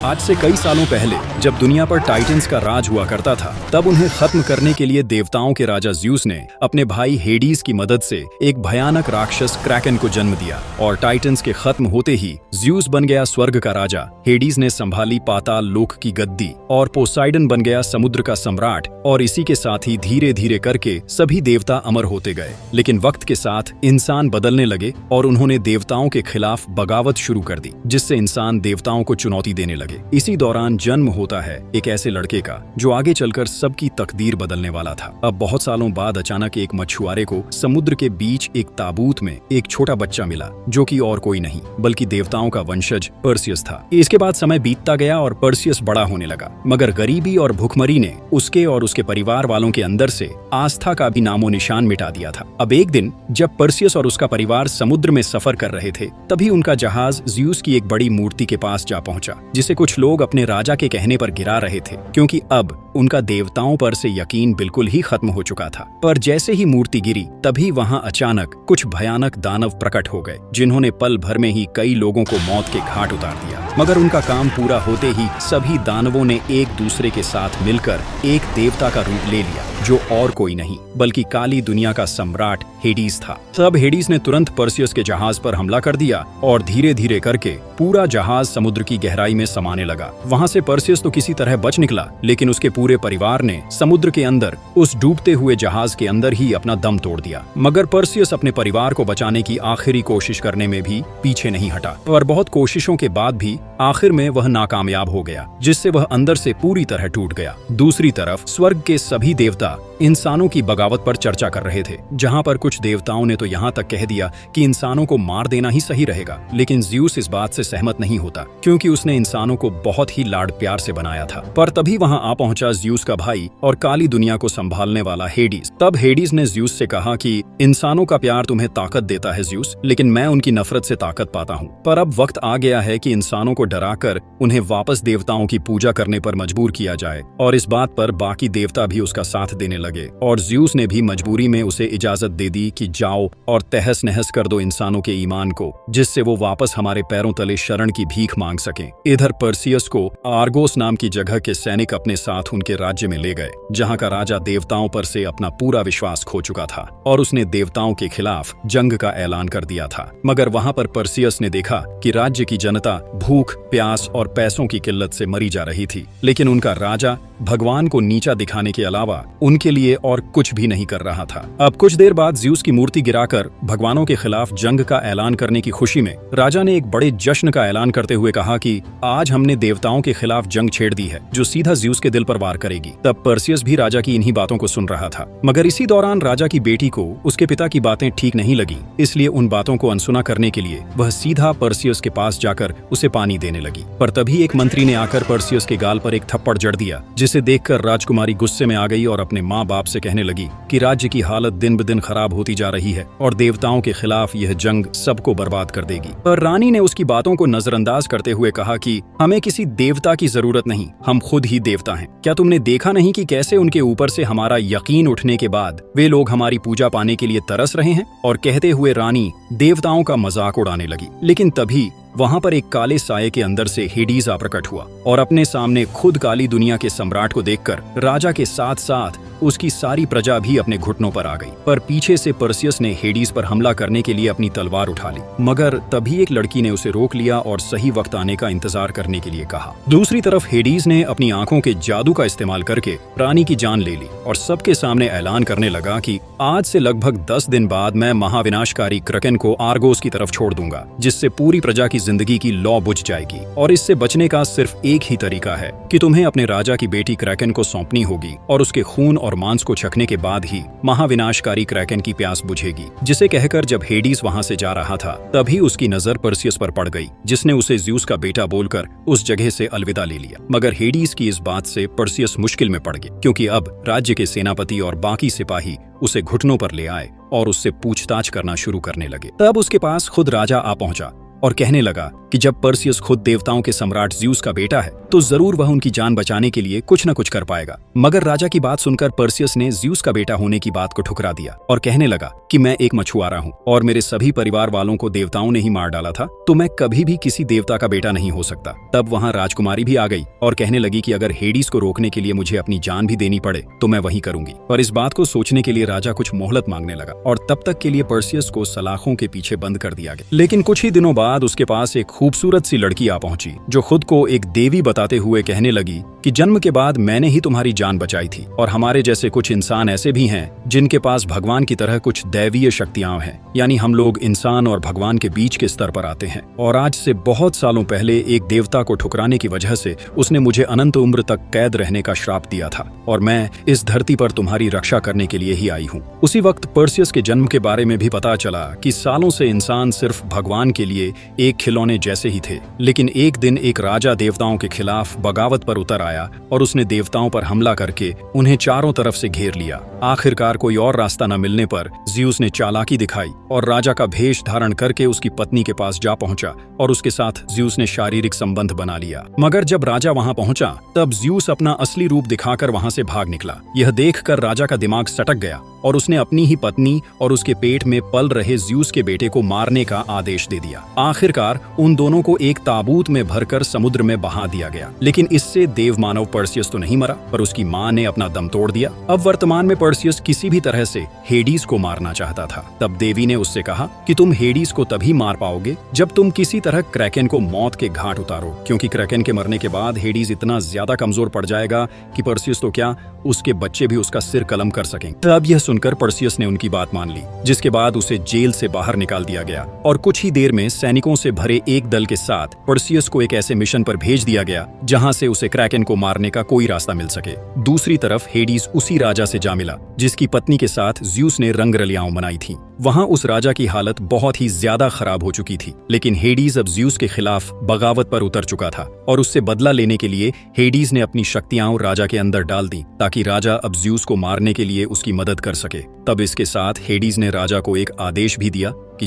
आज से कई सालों पहले जब दुनिया पर टाइटन्स का राज हुआ करता था, तब उन्हें खत्म करने के लिए देवताओं के राजा ज़्यूस ने अपने भाई हेडीज की मदद से एक भयानक राक्षस क्रैकन को जन्म दिया। और टाइटन्स के खत्म होते ही ज़्यूस बन गया स्वर्ग का राजा, हेडीज ने संभाली पाताल लोक की गद्दी और पोसाइडन बन गया समुद्र का सम्राट। और इसी के साथ ही धीरे धीरे करके सभी देवता अमर होते गए। लेकिन वक्त के साथ इंसान बदलने लगे और उन्होंने देवताओं के खिलाफ बगावत शुरू कर दी, जिससे इंसान देवताओं को चुनौती देने लगे। इसी दौरान जन्म होता है एक ऐसे लड़के का जो आगे चलकर सबकी तकदीर बदलने वाला था। अब बहुत सालों बाद अचानक एक मछुआरे को समुद्र के बीच एक ताबूत में एक छोटा बच्चा मिला, जो कि और कोई नहीं बल्कि देवताओं का वंशज पर्सियस था। इसके बाद समय बीतता गया और पर्सियस बड़ा होने लगा, मगर गरीबी और भुखमरी ने उसके और उसके परिवार वालों के अंदर से आस्था का भी नामो निशान मिटा दिया था। अब एक दिन जब पर्सियस और उसका परिवार समुद्र में सफर कर रहे थे, तभी उनका जहाज ज़्यूस की एक बड़ी मूर्ति के पास जा पहुंचा, जिसे कुछ लोग अपने राजा के कहने पर गिरा रहे थे, क्योंकि अब उनका देवताओं पर से यकीन बिल्कुल ही खत्म हो चुका था। पर जैसे ही मूर्ति गिरी, तभी वहां अचानक कुछ भयानक दानव प्रकट हो गए, जिन्होंने पल भर में ही कई लोगों को मौत के घाट उतार दिया। मगर उनका काम पूरा होते ही सभी दानवों ने एक दूसरे के साथ मिलकर एक देवता का रूप ले लिया, जो और कोई नहीं बल्कि काली दुनिया का सम्राट हेडीज था। तब हेडीज ने तुरंत पर्सियस के जहाज पर हमला कर दिया और धीरे धीरे करके पूरा जहाज समुद्र की गहराई में समाने लगा। वहां से पर्सियस तो किसी तरह बच निकला, लेकिन उसके पूरे परिवार ने समुद्र के अंदर उस डूबते हुए जहाज के अंदर ही अपना दम तोड़ दिया। मगर पर्सियस अपने परिवार को बचाने की आखिरी कोशिश करने में भी पीछे नहीं हटा, पर बहुत कोशिशों के बाद भी आखिर में वह नाकामयाब हो गया, जिससे वह अंदर से पूरी तरह टूट गया। दूसरी तरफ स्वर्ग के सभी देवता इंसानों की बगावत पर चर्चा कर रहे थे, जहां पर कुछ देवताओं ने तो यहाँ तक कह दिया कि इंसानों को मार देना ही सही रहेगा। लेकिन ज़्यूस इस बात से सहमत नहीं होता, क्योंकि उसने इंसानों को बहुत ही लाड प्यार से बनाया था। पर तभी वहां आ पहुंचा ज़्यूस का भाई और काली दुनिया को संभालने वाला हेडीज। तब हेडीज ने ज़्यूस से कहा कि इंसानों का प्यार तुम्हें ताकत देता है ज़्यूस, लेकिन मैं उनकी नफरत से ताकत पाता हूँ। पर अब वक्त आ गया है कि इंसानों को डराकर उन्हें वापस देवताओं की पूजा करने पर मजबूर किया जाए। और इस बात पर बाकी देवता भी उसका साथ देने लगे, और ज़्यूस ने भी मजबूरी में उसे इजाजत दे दी कि जाओ और तहस नहस कर दो इंसानों के ईमान को, जिससे वो वापस हमारे पैरों तले शरण की भीख मांग सकें। इधर पर्सियस को आर्गोस नाम की जगह के सैनिक अपने साथ उनके राज्य में ले गए, जहां का राजा देवताओं पर से अपना पूरा विश्वास खो चुका था और उसने देवताओं के खिलाफ जंग का ऐलान कर दिया था। मगर वहां पर पर्सियस ने देखा कि राज्य की जनता भूख, प्यास और पैसों की किल्लत से मरी जा रही थी, लेकिन उनका राजा भगवान को नीचा दिखाने के अलावा उनके लिए और कुछ भी नहीं कर रहा था। अब कुछ देर बाद ज़्यूस की मूर्ति गिराकर भगवानों के खिलाफ जंग का ऐलान करने की खुशी में राजा ने एक बड़े जश्न का ऐलान करते हुए कहा कि आज हमने देवताओं के खिलाफ जंग छेड़ दी है, जो सीधा ज़्यूस के दिल पर वार करेगी। तब पर्सियस भी राजा की इन्हीं बातों को सुन रहा था, मगर इसी दौरान राजा की बेटी को उसके पिता की बातें ठीक नहीं लगी, इसलिए उन बातों को अनसुना करने के लिए वह सीधा पर्सियस के पास जाकर उसे पानी देने लगी। पर तभी एक मंत्री ने आकर पर्सियस के गाल पर एक थप्पड़ जड़ दिया, जिसे देखकर राजकुमारी गुस्से में आ गई और अपने माँ बाप से कहने लगी कि राज्य की हालत दिन ब दिन खराब होती जा रही है और देवताओं के खिलाफ यह जंग सबको बर्बाद कर देगी। पर रानी ने उसकी बातों को नजरअंदाज करते हुए कहा कि हमें किसी देवता की जरूरत नहीं, हम खुद ही देवता हैं। क्या तुमने देखा नहीं कि कैसे उनके ऊपर से हमारा यकीन उठने के बाद वे लोग हमारी पूजा पाने के लिए तरस रहे हैं? और कहते हुए रानी देवताओं का मजाक उड़ाने लगी। लेकिन तभी वहां पर एक काले साये के अंदर से हेडीज आ प्रकट हुआ और अपने सामने खुद काली दुनिया के सम्राट को देखकर राजा के साथ साथ उसकी सारी प्रजा भी अपने घुटनों पर आ गई। पर पीछे से पर्सियस ने हेडीज पर हमला करने के लिए अपनी तलवार उठा ली, मगर तभी एक लड़की ने उसे रोक लिया और सही वक्त आने का इंतजार करने के लिए कहा। दूसरी तरफ हेडीज ने अपनी आंखों के जादू का इस्तेमाल करके रानी की जान ले ली और सबके सामने ऐलान करने लगा कि आज से लगभग 10 दिन बाद मैं महाविनाशकारी क्रैकन को आर्गोस की तरफ छोड़ दूंगा, जिससे पूरी प्रजा की जिंदगी की लौ बुझ जाएगी। और इससे बचने का सिर्फ एक ही तरीका है कि तुम्हें अपने राजा की बेटी क्रैकन को सौंपनी होगी, और उसके खून और मांस को चखने के बाद ही महाविनाशकारी क्रैकन की प्यास बुझेगी। जिसे कहकर जब हेडीज वहां से जा रहा था, तभी उसकी नजर पर्सियस पर पड़ गई, जिसने उसे ज़्यूस का बेटा बोलकर उस जगह से अलविदा ले लिया। मगर हेडीज की इस बात से पर्सियस मुश्किल में पड़ गया, क्योंकि अब राज्य के सेनापति और बाकी सिपाही उसे घुटनों पर ले आए और उससे पूछताछ करना शुरू करने लगे। तब उसके पास खुद राजा आ पहुंचा और कहने लगा कि जब पर्सियस खुद देवताओं के सम्राट ज्यूस का बेटा है तो जरूर वह उनकी जान बचाने के लिए कुछ न कुछ कर पाएगा। मगर राजा की बात सुनकर पर्सियस ने ज्यूस का बेटा होने की बात को ठुकरा दिया और कहने लगा कि मैं एक मछुआरा हूँ और मेरे सभी परिवार वालों को देवताओं ने ही मार डाला था, तो मैं कभी भी किसी देवता का बेटा नहीं हो सकता। तब वहाँ राजकुमारी भी आ गई और कहने लगी कि अगर हेडीज को रोकने के लिए मुझे अपनी जान भी देनी पड़े तो मैं वही करूंगी। पर इस बात को सोचने के लिए राजा कुछ मोहलत मांगने लगा और तब तक के लिए पर्सियस को सलाखों के पीछे बंद कर दिया गया। लेकिन कुछ ही दिनों बाद उसके पास एक खूबसूरत सी लड़की आ पहुंची जो खुद को एक देवी बताते हुए कहने लगी कि जन्म के बाद मैंने ही तुम्हारी जान बचाई थी और हमारे जैसे कुछ इंसान ऐसे भी हैं जिनके पास भगवान की तरह कुछ दैवीय शक्तियां हैं, यानी हम लोग इंसान और भगवान के बीच के स्तर पर आते हैं। और आज से बहुत सालों पहले एक देवता को ठुकराने की वजह से उसने मुझे अनंत उम्र तक कैद रहने का श्राप दिया था और मैं इस धरती पर तुम्हारी रक्षा करने के लिए ही आई हूँ। उसी वक्त पर्सियस के जन्म के बारे में भी पता चला कि सालों से इंसान सिर्फ भगवान के लिए एक खिलौने जैसे ही थे, लेकिन एक दिन एक राजा देवताओं के खिलाफ बगावत पर उतर आया और उसने देवताओं पर हमला करके उन्हें चारों तरफ से घेर लिया। आखिरकार कोई और रास्ता न मिलने पर ज्यूस ने चालाकी दिखाई और राजा का भेष धारण करके उसकी पत्नी के पास जा पहुंचा और उसके साथ ज्यूस ने शारीरिक संबंध बना लिया। मगर जब राजा वहां पहुंचा तब ज्यूस अपना असली रूप दिखाकर वहां से भाग निकला। यह देखकर राजा का दिमाग सटक गया और उसने अपनी ही पत्नी और उसके पेट में पल रहे ज्यूस के बेटे को मारने का आदेश दे दिया। आखिरकार उन दोनों को एक ताबूत में भरकर समुद्र में बहा दिया गया। लेकिन इससे देवमानव पर्सियस तो नहीं मरा, पर उसकी मां ने अपना दम तोड़ दिया। अब वर्तमान में पर्सियस किसी भी तरह से हेडीज को मारना चाहता था। तब देवी ने उससे कहा कि तुम हेडीज को तभी मार पाओगे जब तुम किसी तरह क्रैकेन को मौत के घाट उतारो, क्योंकि क्रैकेन के मरने के बाद हेडीज इतना ज्यादा कमजोर पड़ जाएगा कि पर्सियस तो क्या, उसके बच्चे भी उसका सिर कलम कर सकेंगे। तब यह सुनकर पर्सियस ने उनकी बात मान ली, जिसके बाद उसे जेल से बाहर निकाल दिया गया और कुछ ही देर में सैनिकों से भरे एक दल के साथ पर्सियस को एक ऐसे मिशन पर भेज दिया गया जहां से उसे क्रैकेन को मारने का कोई रास्ता मिल सके। दूसरी तरफ हेडीज उसी राजा से जा मिला जिसकी पत्नी के साथ ज्यूस ने रंगरलियां मनाई थी। वहां उस राजा की हालत बहुत ही ज्यादा खराब हो चुकी थी, लेकिन हेडीज अब ज्यूस के खिलाफ बगावत पर उतर चुका था और उससे बदला लेने के लिए हेडीज ने अपनी शक्तियां राजा के अंदर डाल दी ताकि राजा अब ज्यूस को मारने के लिए उसकी मदद कर सके। तब इसके साथ हेडीज ने राजा को एक आदेश भी दिया कि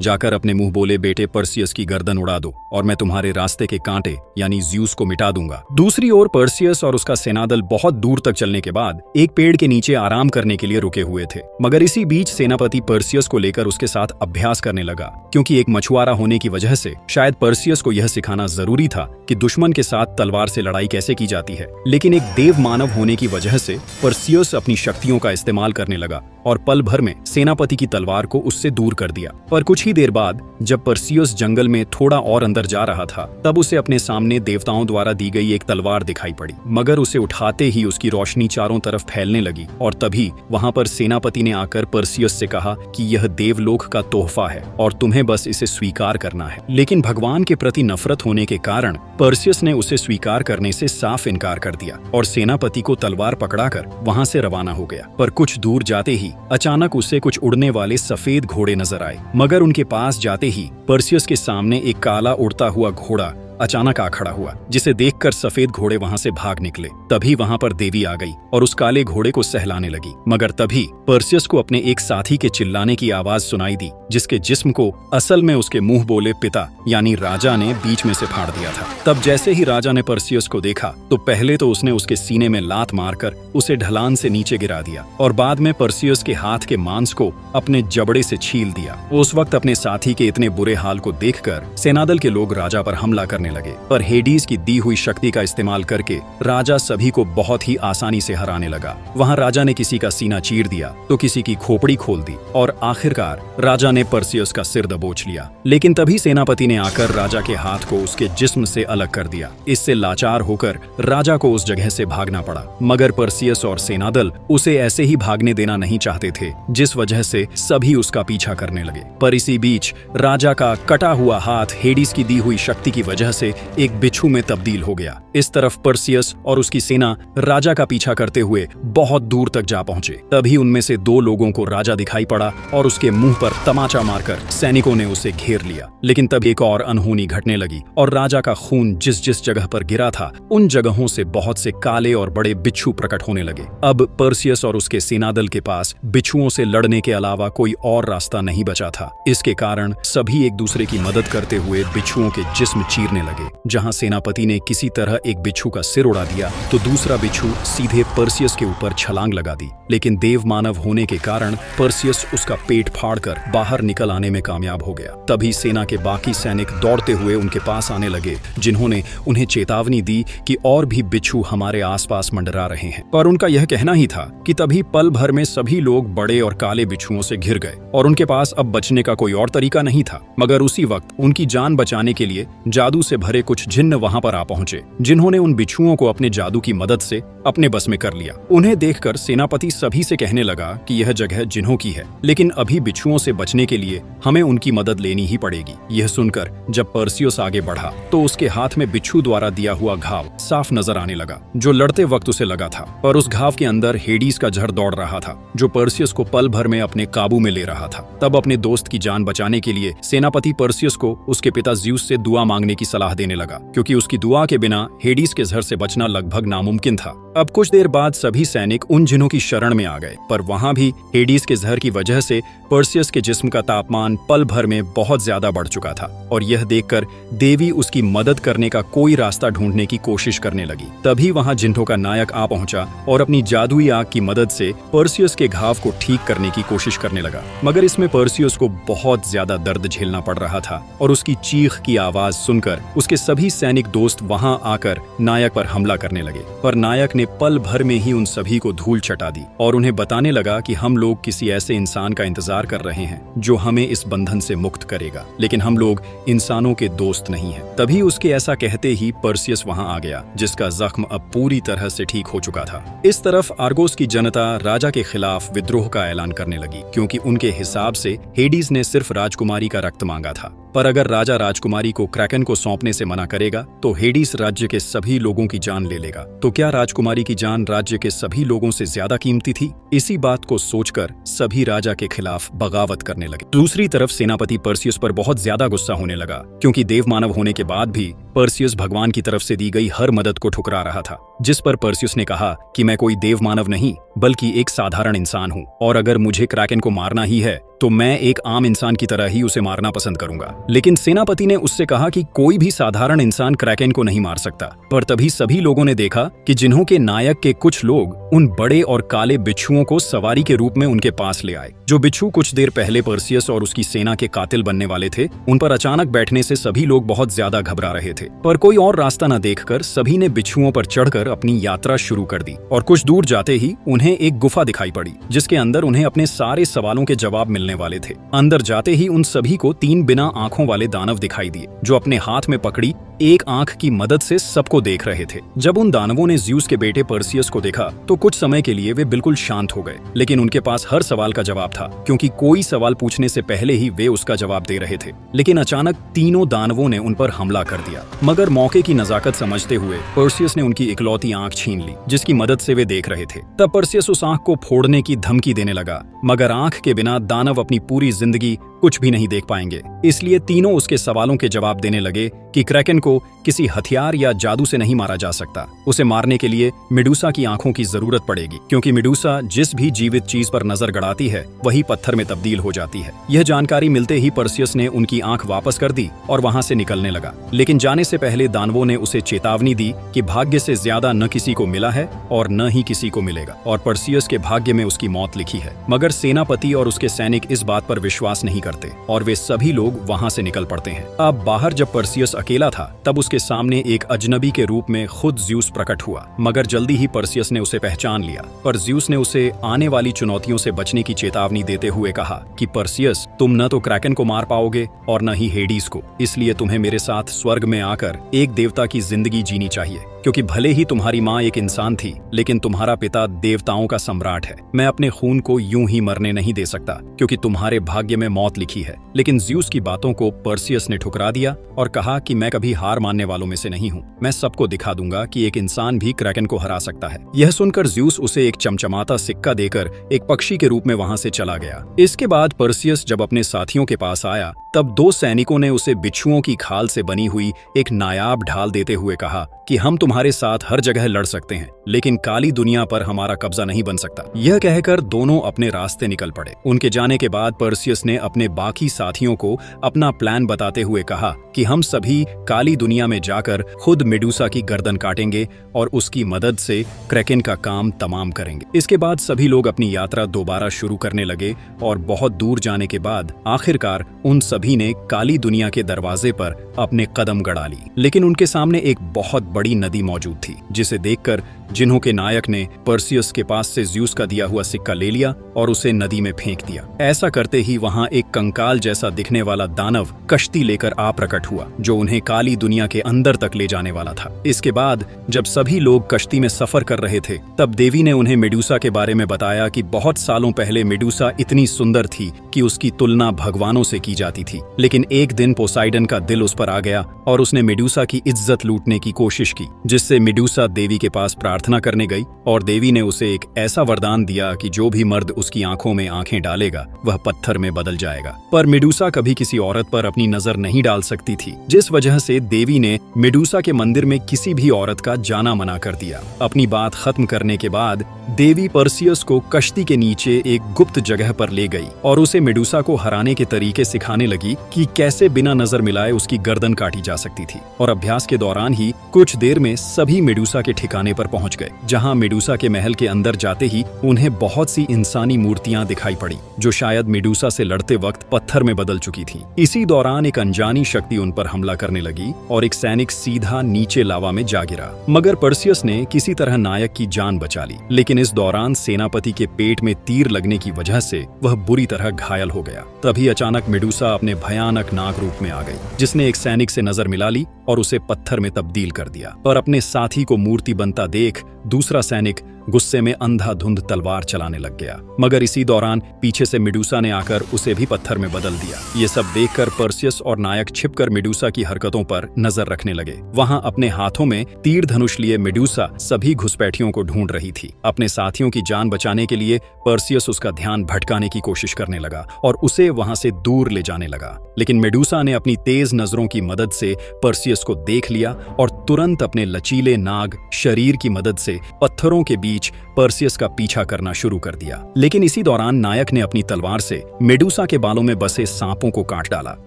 जाकर अपने मुंह बोले बेटे पर्सियस की गर्दन उड़ा दो और मैं तुम्हारे रास्ते के कांटे यानी ज्यूस को मिटा दूंगा। दूसरी ओर पर्सियस और उसका सेनादल बहुत दूर तक चलने के बाद एक पेड़ के नीचे आराम करने के लिए रुके हुए थे। मगर इसी बीच सेनापति पर्सियस को लेकर उसके साथ अभ्यास करने लगा, क्योंकि एक मछुआरा होने की वजह से शायद पर्सियस को यह सिखाना जरूरी था कि दुश्मन के साथ तलवार से लड़ाई कैसे की जाती है। लेकिन एक देव मानव होने की वजह से पर्सियस अपनी शक्तियों का इस्तेमाल करने लगा और पल भर में सेनापति की तलवार को उससे दूर कर दिया। पर कुछ ही देर बाद जब पर्सियस जंगल में थोड़ा और अंदर जा रहा था तब उसे अपने सामने देवताओं द्वारा दी गई एक तलवार दिखाई पड़ी। मगर उसे उठाते ही उसकी रोशनी चारों तरफ फैलने लगी और तभी वहां पर सेनापति ने आकर पर्सियस से कहा कि यह देवलोक का तोहफा है और तुम्हें बस इसे स्वीकार करना है। लेकिन भगवान के प्रति नफरत होने के कारण पर्सियस ने उसे स्वीकार करने से साफ इनकार कर दिया और सेनापति को तलवार पकड़ाकर वहां से रवाना हो गया। पर कुछ दूर जाते ही अचानक उसे कुछ उड़ने वाले सफेद घोड़े नजर आए, मगर उनके पास जाते ही पर्सियस के सामने एक काला उड़ता हुआ घोड़ा अचानक आ खड़ा हुआ, जिसे देखकर सफेद घोड़े वहां से भाग निकले। तभी वहां पर देवी आ गई और उस काले घोड़े को सहलाने लगी। मगर तभी पर्सियस को अपने एक साथी के चिल्लाने की आवाज सुनाई दी, जिसके जिस्म को असल में उसके मुंह बोले पिता यानी राजा ने बीच में से फाड़ दिया था। तब जैसे ही राजा ने पर्सियस को देखा तो पहले तो उसने उसके सीने में लात मारकर उसे ढलान से नीचे गिरा दिया और बाद में पर्सियस के हाथ के मांस को अपने जबड़े से छील दिया। उस वक्त अपने साथी के इतने बुरे हाल को देखकर सेनादल के लोग राजा पर हमला करने लगे, पर हेडीज की दी हुई शक्ति का इस्तेमाल करके राजा सभी को बहुत ही आसानी से हराने लगा। वहां राजा ने किसी का सीना चीर दिया तो किसी की खोपड़ी खोल दी और आखिरकार राजा ने पर्सियस का सिर दबोच लिया। लेकिन तभी सेनापति ने आकर राजा के हाथ को उसके जिस्म से अलग कर दिया। इससे लाचार होकर राजा को उस जगह से भागना पड़ा, मगर पर्सियस और सेनादल उसे ऐसे ही भागने देना नहीं चाहते थे, जिस वजह से सभी उसका पीछा करने लगे। पर इसी बीच राजा का कटा हुआ हाथ हेडीज की दी हुई शक्ति की वजह से एक बिच्छू में तब्दील हो गया। इस तरफ पर्सियस और उसकी सेना राजा का पीछा करते हुए बहुत दूर तक जा पहुंचे। तभी उनमें से 2 लोगों को राजा दिखाई पड़ा और उसके मुंह पर तमाचा मारकर सैनिकों ने उसे घेर लिया। लेकिन तब एक और अनहोनी घटने लगी और राजा का खून जिस जिस जगह पर गिरा था उन जगहों से बहुत से काले और बड़े बिच्छू प्रकट होने लगे। अब पर्सियस और उसके सेनादल के पास बिच्छुओं से लड़ने के अलावा कोई और रास्ता नहीं बचा था। इसके कारण सभी एक दूसरे की मदद करते हुए बिच्छुओं के जिस्म चीरने लगे। जहां सेनापति ने किसी तरह एक बिच्छू का सिर उड़ा दिया तो दूसरा बिच्छू सीधे पर्सियस के ऊपर छलांग लगा दी। लेकिन देव मानव होने के कारण पर्सियस उसका पेट फाड़कर बाहर निकल आने में कामयाब हो गया। तभी सेना के बाकी सैनिक दौड़ते हुए उनके पास आने लगे, जिन्होंने उन्हें चेतावनी दी कि और भी बिच्छू हमारे आसपास मंडरा रहे हैं। पर उनका यह कहना ही था कि तभी पल भर में सभी लोग बड़े और काले बिच्छुओं से घिर गए और उनके पास अब बचने का कोई और तरीका नहीं था। मगर उसी वक्त उनकी जान बचाने के लिए जादू से भरे कुछ जिन्न वहां पर आ पहुंचे, जिन्होंने उन बिच्छुओं को अपने जादू की मदद से अपने बस में कर लिया। उन्हें देखकर सेनापति सभी से कहने लगा कि यह जगह जिन्हों की है, लेकिन अभी बिच्छुओं से बचने के लिए हमें उनकी मदद लेनी ही पड़ेगी। यह सुनकर जब पर्सियस आगे बढ़ा तो उसके हाथ में बिच्छू द्वारा दिया हुआ घाव साफ नजर आने लगा, जो लड़ते वक्त उसे लगा था। पर उस घाव के अंदर हेडीज का जहर दौड़ रहा था, जो पर्सियस को पल भर में अपने काबू में ले रहा था। तब अपने दोस्त की जान बचाने के लिए सेनापति पर्सियस को उसके पिता ज्यूस से दुआ मांगने की सलाह देने लगा, क्योंकि उसकी दुआ के बिना हेडीज के जहर से बचना लगभग नामुमकिन था। अब कुछ देर बाद सभी सैनिक उन जिन्हों की शरण में आ गए, पर वहां भी हेडीज के जहर की वजह से पर्सियस के जिस्म का तापमान पल भर में बहुत ज्यादा बढ़ चुका था और यह देखकर देवी उसकी मदद करने का कोई रास्ता ढूंढने की कोशिश करने लगी। तभी वहां जिन्हों का नायक आ पहुंचा और अपनी जादुई आग की मदद से पर्सियस के घाव को ठीक करने की कोशिश करने लगा। मगर इसमें पर्सियस को बहुत ज्यादा दर्द झेलना पड़ रहा था और उसकी चीख की आवाज सुनकर उसके सभी सैनिक दोस्त वहां आकर नायक पर हमला करने लगे। पर नायक ने पल भर में ही उन सभी को धूल चटा दी और उन्हें बताने लगा कि हम लोग किसी ऐसे इंसान का इंतजार कर रहे हैं जो हमें इस बंधन से मुक्त करेगा, लेकिन हम लोग इंसानों के दोस्त नहीं हैं। तभी उसके ऐसा कहते ही पर्सियस वहां आ गया, जिसका जख्म अब पूरी तरह से ठीक हो चुका था। इस तरफ आर्गोस की जनता राजा के खिलाफ विद्रोह का ऐलान करने लगी, क्योंकि उनके हिसाब से हेडीज ने सिर्फ राजकुमारी का रक्त मांगा था। पर अगर राजा राजकुमारी को क्रैकन को सौंपने से मना करेगा तो हेडीज राज्य के सभी लोगों की जान ले लेगा। तो क्या राजकुमारी की जान राज्य के सभी लोगों से ज्यादा कीमती थी? इसी बात को सोचकर सभी राजा के खिलाफ बगावत करने लगे। दूसरी तरफ सेनापति पर्सियस पर बहुत ज्यादा गुस्सा होने लगा, क्योंकि देवमानव होने के बाद भी पर्सियस भगवान की तरफ से दी गई हर मदद को ठुकरा रहा था। जिस पर पर्सियस ने कहा कि मैं कोई देवमानव नहीं बल्कि एक साधारण इंसान हूँ, और अगर मुझे क्रैकन को मारना ही है तो मैं एक आम इंसान की तरह ही उसे मारना पसंद करूंगा। लेकिन सेनापति ने उससे कहा कि कोई भी साधारण इंसान क्रैकन को नहीं मार सकता। पर तभी सभी लोगों ने देखा कि जिन्हों के नायक के कुछ लोग उन बड़े और काले बिच्छुओं को सवारी के रूप में उनके पास ले आए। जो बिच्छू कुछ देर पहले पर्सियस और उसकी सेना के कातिल बनने वाले थे, उन पर अचानक बैठने से सभी लोग बहुत ज्यादा घबरा रहे थे। पर कोई और रास्ता न देखकर सभी ने बिच्छुओं पर चढ़कर अपनी यात्रा शुरू कर दी और कुछ दूर जाते ही उन्हें एक गुफा दिखाई पड़ी, जिसके अंदर उन्हें अपने सारे सवालों के जवाब मिलने वाले थे। अंदर जाते ही उन सभी को 3 बिना आंखों वाले दानव दिखाई दिए, जो अपने हाथ में पकड़ी एक आंख की मदद से सबको देख रहे थे। जब उन दानवों ने ज्यूस के बेटे पर्सियस को देखा तो कुछ समय के लिए वे बिल्कुल शांत हो गए, लेकिन उनके पास हर सवाल का जवाब था, क्योंकि कोई सवाल पूछने से पहले ही वे उसका जवाब दे रहे थे। लेकिन अचानक तीनों दानवों ने उन पर हमला कर दिया। मगर मौके की नजाकत समझते हुए पर्सियस ने उनकी इकलौती आंख छीन ली, जिसकी मदद से वे देख रहे थे। तब पर्सियस उस आंख को फोड़ने की धमकी देने लगा, मगर आंख के बिना दानव अपनी पूरी जिंदगी कुछ भी नहीं देख पाएंगे। इसलिए तीनों उसके सवालों के जवाब देने लगे कि क्रैकन को किसी हथियार या जादू से नहीं मारा जा सकता। उसे मारने के लिए मेडुसा की आंखों की जरूरत पड़ेगी, क्योंकि मेडुसा जिस भी जीवित चीज पर नजर गड़ाती है वही पत्थर में तब्दील हो जाती है। यह जानकारी मिलते ही पर्सियस ने उनकी आंख वापस कर दी और वहां से निकलने लगा। लेकिन जाने से पहले दानवों ने उसे चेतावनी दी कि भाग्य से ज्यादा न किसी को मिला है और न ही किसी को मिलेगा, और पर्सियस के भाग्य में उसकी मौत लिखी है। मगर सेनापति और उसके सैनिक इस बात पर विश्वास नहीं करते और वे सभी लोग वहां से निकल पड़ते हैं। अब बाहर जब पर्सियस अकेला था, तब उसके सामने एक अजनबी के रूप में खुद ज्यूस प्रकट हुआ। मगर जल्दी ही पर्सियस ने उसे पहचान लिया। पर ज्यूस ने उसे आने वाली चुनौतियों से बचने की चेतावनी देते हुए कहा कि पर्सियस, तुम न तो क्रैकन को मार पाओगे और न ही हेडीज को, इसलिए तुम्हें मेरे साथ स्वर्ग में आकर एक देवता की जिंदगी जीनी चाहिए, क्योंकि भले ही तुम्हारी माँ एक इंसान थी, लेकिन तुम्हारा पिता देवताओं का सम्राट है। मैं अपने खून को यूं ही मरने नहीं दे सकता, क्योंकि तुम्हारे भाग्य में मौत लिखी है। लेकिन ज़्यूस की बातों को पर्सियस ने ठुकरा दिया और कहा कि मैं कभी हार मानने वालों में से नहीं हूँ। मैं सबको दिखा दूंगा कि एक इंसान भी क्रैकन को हरा सकता है। यह सुनकर ज़्यूस उसे एक चमचमाता सिक्का देकर एक पक्षी के रूप में वहां से चला गया। इसके बाद पर्सियस जब अपने साथियों के पास आया, तब 2 सैनिकों ने उसे बिच्छुओं की खाल से बनी हुई एक नायाब ढाल देते हुए कहा कि हम तुम्हारे साथ हर जगह लड़ सकते हैं, लेकिन काली दुनिया पर हमारा कब्जा नहीं बन सकता। यह कहकर दोनों अपने रास्ते निकल पड़े। उनके जाने के बाद पर्सियस ने अपने बाकी साथियों को अपना प्लान बताते हुए कहा कि हम सभी काली दुनिया में जाकर खुद मेडुसा की गर्दन काटेंगे और उसकी मदद से क्रैकन का काम तमाम करेंगे। इसके बाद सभी लोग अपनी यात्रा दोबारा शुरू करने लगे और बहुत दूर जाने के बाद आखिरकार उन सभी ने काली दुनिया के दरवाजे पर अपने कदम गड़ा ली। लेकिन उनके सामने एक बहुत बड़ी नदी मौजूद थी, जिसे देखकर जिन्हों के नायक ने पर्सियस के पास से ज़्यूस का दिया हुआ सिक्का ले लिया और उसे नदी में फेंक दिया। ऐसा करते ही वहां एक कंकाल जैसा दिखने वाला दानव कश्ती लेकर आ प्रकट हुआ, जो उन्हें काली दुनिया के अंदर तक ले जाने वाला था। इसके बाद जब सभी लोग कश्ती में सफर कर रहे थे, तब देवी ने उन्हें मेडुसा के बारे में बताया कि बहुत सालों पहले मेडुसा इतनी सुंदर थी कि उसकी तुलना भगवानों से की जाती थी। लेकिन एक दिन पोसाइडन का दिल उस पर आ गया और उसने मेडुसा की इज्जत लूटने की कोशिश की, जिससे मेडुसा देवी के पास प्रार्थना करने गई और देवी ने उसे एक ऐसा वरदान दिया कि जो भी मर्द उसकी आंखों में आंखें डालेगा वह पत्थर में बदल जाएगा। पर मेडुसा कभी किसी औरत पर अपनी नजर नहीं डाल सकती थी, जिस वजह से देवी ने मेडुसा के मंदिर में किसी भी औरत का जाना मना कर दिया। अपनी बात खत्म करने के बाद देवी पर्सियस को कश्ती के नीचे एक गुप्त जगह पर ले गई और उसे मेडुसा को हराने के तरीके सिखाने लगी कि कैसे बिना नजर मिलाए उसकी गर्दन काटी जा सकती थी। और अभ्यास के दौरान ही कुछ देर में सभी मेडुसा के ठिकाने पर पहुंच गए, जहां मेडुसा के महल के अंदर जाते ही उन्हें बहुत सी इंसानी मूर्तियां दिखाई पड़ी, जो शायद मेडुसा से लड़ते वक्त पत्थर में बदल चुकी थीं। इसी दौरान एक अनजानी शक्ति उन पर हमला करने लगी और एक सैनिक सीधा नीचे लावा में जा गिरा। मगर पर्सियस ने किसी तरह नायक की जान बचा ली, लेकिन इस दौरान सेनापति के पेट में तीर लगने की वजह से वह बुरी तरह घायल हो गया। तभी अचानक मेडुसा अपने भयानक नाग रूप में आ गई, जिसने एक सैनिक से नजर मिला ली और उसे पत्थर में तब्दील कर दिया। और अपने साथी को मूर्ति बनता देख दूसरा सैनिक गुस्से में अंधाधुंध तलवार चलाने लग गया। मगर इसी दौरान पीछे से मेडुसा ने आकर उसे भी पत्थर में बदल दिया। ये सब देखकर पर्सियस और नायक छिपकर मेडुसा की हरकतों पर नजर रखने लगे। वहां अपने हाथों में तीर धनुष लिए मेडुसा सभी घुसपैठियों को ढूंढ रही थी। अपने साथियों की जान बचाने के लिए पर्सियस उसका ध्यान भटकाने की कोशिश करने लगा और उसे वहां से दूर ले जाने लगा। लेकिन मेडुसा ने अपनी तेज नजरों की मदद से पर्सियस को देख लिया और तुरंत अपने लचीले नाग शरीर की मदद से पत्थरों के बीच पर्सियस का पीछा करना शुरू कर दिया। लेकिन इसी दौरान नायक ने अपनी तलवार से मेडुसा के बालों में बसे सांपों को काट डाला,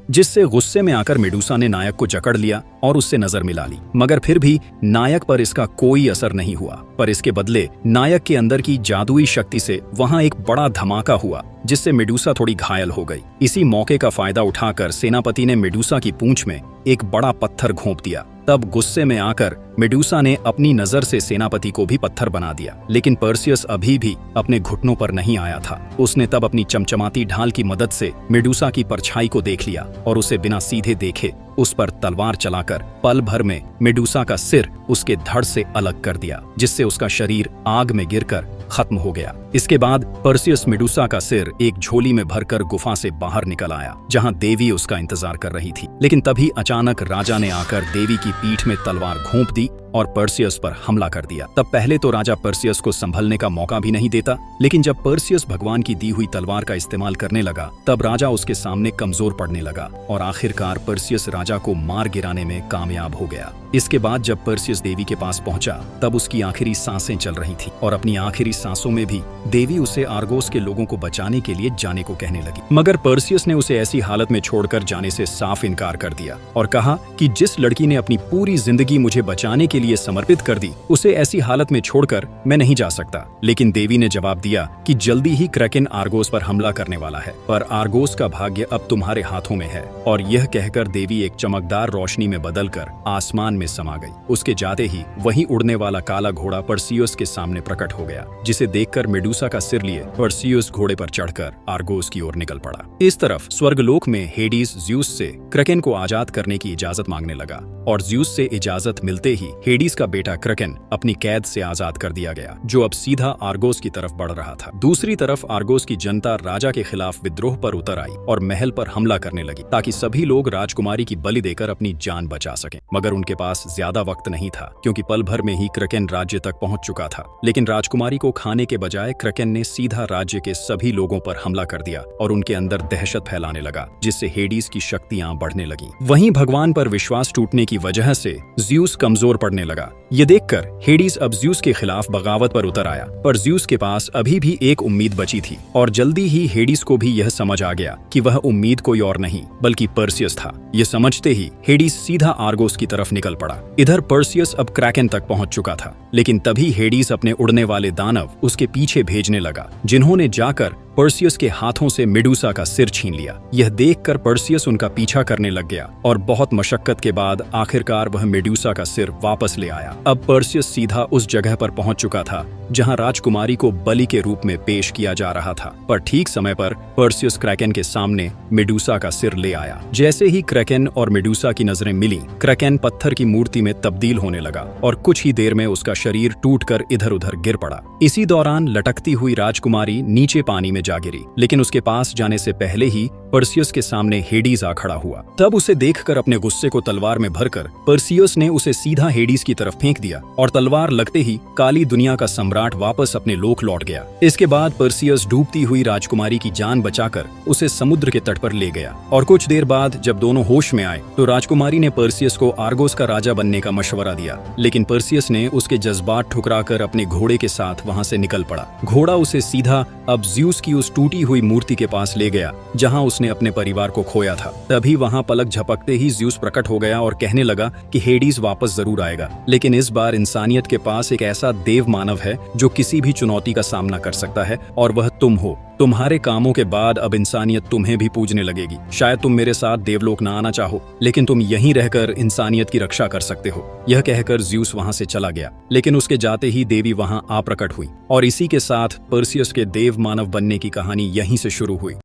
जिससे गुस्से में आकर मेडुसा ने नायक को जकड़ लिया और उससे नजर मिला ली। मगर फिर भी नायक पर इसका कोई असर नहीं हुआ। पर इसके बदले नायक के अंदर की जादुई शक्ति से वहां एक बड़ा धमाका हुआ, जिससे मेडुसा थोड़ी घायल हो गई। इसी मौके का फायदा उठाकर सेनापति ने मेडुसा की पूंछ में एक बड़ा पत्थर घोंप दिया। तब गुस्से में आकर मेडुसा ने अपनी नजर से सेनापति को भी पत्थर बना दिया। लेकिन पर्सियस अभी भी अपने घुटनों पर नहीं आया था। उसने तब अपनी चमचमाती ढाल की मदद से मेडुसा की परछाई को देख लिया और उसे बिना सीधे देखे उस पर तलवार चलाकर पल भर में मेडुसा का सिर उसके धड़ से अलग कर दिया, जिससे उसका शरीर आग में गिरकर खत्म हो गया। इसके बाद पर्सियस मेडुसा का सिर एक झोली में भरकर गुफा से बाहर निकल आया, जहां देवी उसका इंतजार कर रही थी। लेकिन तभी अचानक राजा ने आकर देवी की पीठ में तलवार घोंप दी और पर्सियस पर हमला कर दिया। तब पहले तो राजा पर्सियस को संभलने का मौका भी नहीं देता, लेकिन जब पर्सियस भगवान की दी हुई तलवार का इस्तेमाल करने लगा, तब राजा उसके सामने कमजोर पड़ने लगा और आखिरकार पर्सियस राजा को मार गिराने में कामयाब हो गया। इसके बाद जब पर्सियस देवी के पास पहुंचा, तब उसकी आखिरी सांसें चल रही थी और अपनी आखिरी सांसों में भी देवी उसे आर्गोस के लोगों को बचाने के लिए जाने को कहने लगी। मगर पर्सियस ने उसे ऐसी हालत में छोड़कर जाने से साफ इनकार कर दिया और कहा कि जिस लड़की ने अपनी पूरी जिंदगी मुझे बचाने के लिए समर्पित कर दी, उसे ऐसी हालत में छोड़कर मैं नहीं जा सकता। लेकिन देवी ने जवाब दिया कि जल्दी ही क्रैकन आर्गोस पर हमला करने वाला है, पर आर्गोस का भाग्य अब तुम्हारे हाथों में है। और यह कहकर देवी एक चमकदार रोशनी में बदलकर आसमान में समा गई। उसके जाते ही वही उड़ने वाला काला घोड़ा पर्सियस के सामने प्रकट हो गया, जिसे देखकर मेडुसा का सिर लिए पर्सियस घोड़े पर चढ़कर आर्गोस की ओर निकल पड़ा। इस तरफ स्वर्गलोक में हेडीज ज्यूस से क्रकेन को आजाद करने की इजाजत मांगने लगा और ज्यूस से इजाजत मिलते ही हेडीज का बेटा क्रकेन अपनी कैद से आजाद कर दिया गया, जो अब सीधा आर्गोस की तरफ बढ़ रहा था। दूसरी तरफ आर्गोस की जनता राजा के खिलाफ विद्रोह पर उतर आई और महल पर हमला करने लगी ताकि सभी लोग राजकुमारी की बलि देकर अपनी जान बचा सकें। मगर उनके पास ज्यादा वक्त नहीं था, क्योंकि पल भर में ही क्रकेन राज्य तक पहुंच चुका था। लेकिन राजकुमारी को खाने के बजाय क्रकेन ने सीधा राज्य के सभी लोगों पर हमला कर दिया और उनके अंदर दहशत फैलाने लगा, जिससे हेडीज की शक्तियां बढ़ने लगी। वहीं भगवान पर विश्वास टूटने की वजह से ज्यूस कमजोर पड़ने लगा। ये देखकर हेडीज अब ज्यूस के खिलाफ बगावत पर उतर आया, पर ज्यूस के पास अभी भी एक उम्मीद बची थी और जल्दी ही हेडीज को भी यह समझ आ गया कि वह उम्मीद कोई और नहीं बल्कि पर्सियस था। ये समझते ही हेडीज सीधा आर्गोस की तरफ निकल पड़ा। इधर पर्सियस अब क्रैकेन तक पहुंच चुका था, लेकिन तभी हेडीज अपने उड़ने वाले दानव उसके पीछे भेजने लगा, जिन्होंने जाकर पर्सियस के हाथों से मेडुसा का सिर छीन लिया। यह देखकर पर्सियस उनका पीछा करने लग गया और बहुत मशक्कत के बाद आखिरकार वह मेडुसा का सिर वापस ले आया। अब पर्सियस सीधा उस जगह पर पहुंच चुका था जहां राजकुमारी को बलि के रूप में पेश किया जा रहा था, पर ठीक समय पर पर्सियस क्रैकेन के सामने मेडुसा का सिर ले आया। जैसे ही क्रैकेन और मेडुसा की नजरें मिली, क्रैकेन पत्थर की मूर्ति में तब्दील होने लगा और कुछ ही देर में उसका शरीर टूटकर इधर उधर गिर पड़ा। इसी दौरान लटकती हुई राजकुमारी नीचे पानी में जा गिरी, लेकिन उसके पास जाने से पहले ही पर्सियस के सामने हेडीज आ खड़ा हुआ। तब उसे देखकर अपने गुस्से को तलवार में भरकर पर्सियस ने उसे सीधा हेडीज की तरफ फेंक दिया और तलवार लगते ही काली दुनिया का सम्राट वापस अपने लोक लौट गया। इसके बाद पर्सियस डूबती हुई राजकुमारी की जान बचाकर उसे समुद्र के तट पर ले गया और कुछ देर बाद जब दोनों होश में आए तो राजकुमारी ने पर्सियस को आर्गोस का राजा बनने का मशवरा दिया, लेकिन पर्सियस ने उसके जज्बात ठुकराकर अपने घोड़े के साथ वहां से निकल पड़ा। घोड़ा उसे सीधा अब ज्यूस की उस टूटी हुई मूर्ति के पास ले गया जहां उसने अपने परिवार को खोया था। तभी वहां पलक झपकते ही ज्यूस प्रकट हो गया और कहने लगा कि हेडीज वापस जरूर आएगा, लेकिन इस बार इंसानियत के पास एक ऐसा देव मानव है जो किसी भी चुनौती का सामना कर सकता है और वह तुम हो। तुम्हारे कामों के बाद अब इंसानियत तुम्हें भी पूजने लगेगी। शायद तुम मेरे साथ देवलोक ना आना चाहो, लेकिन तुम यहीं रहकर इंसानियत की रक्षा कर सकते हो। यह कहकर ज्यूस वहां से चला गया, लेकिन उसके जाते ही देवी वहां आ प्रकट हुई और इसी के साथ पर्सियस के देव मानव बनने की कहानी यहीं से शुरू हुई।